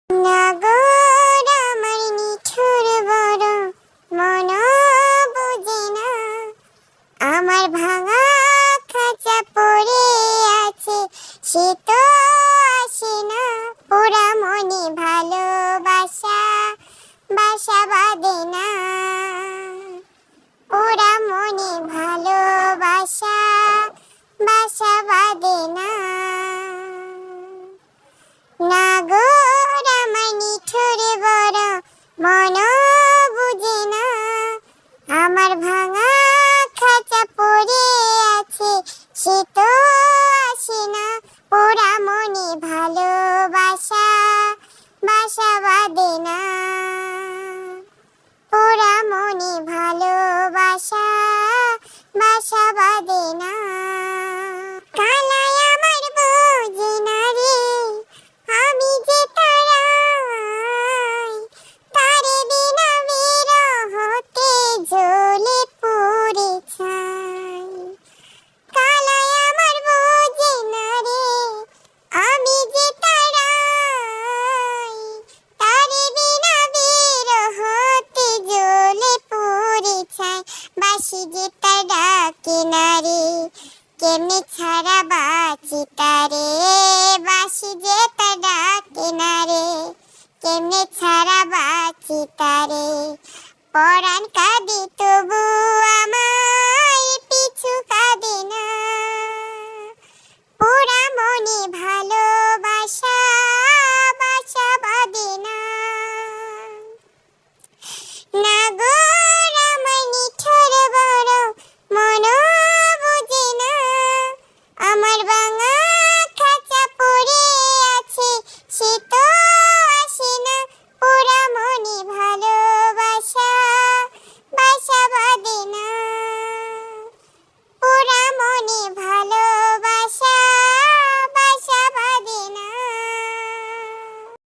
নাগর আমার নিঠুর বড় মন বুঝে না, আমার ভাঙা খাঁচা পড়ে আছে, সে তো আসে না। পোড়া মনে ভালোবাসা বাসা বাঁধে না, পোড়া মনে ভালোবাসা বাসা বাঁধে না। নাগর আমার নিঠুর বড় মন বুঝে না, আমার ভাঙা খাঁচা পড়ে আছে, সে তো আসে না। পোড়া মনে ভালোবাসা বাসা বাঁধে না, পোড়া মনে ভালোবাসা বাসা বাঁধে না। কালাই আমার বোঝে না রে, আমি যে তারাই, তারে বিনা বিরহতে জ্বলে পুড়ে ছাই। কালাই আমার বোঝে না রে, আমি যে তারাই, তারে বিনা বিরহতে জ্বলে পুড়ে ছাই। বাঁশি যে তার ডাকে না রে, কেমনে ছাড়া বাঁচি তারে। বাঁশি যে তার ডাকে না রে, কেমনে ছাড়া বাঁচি তারে। পরাণ কাঁদে তবু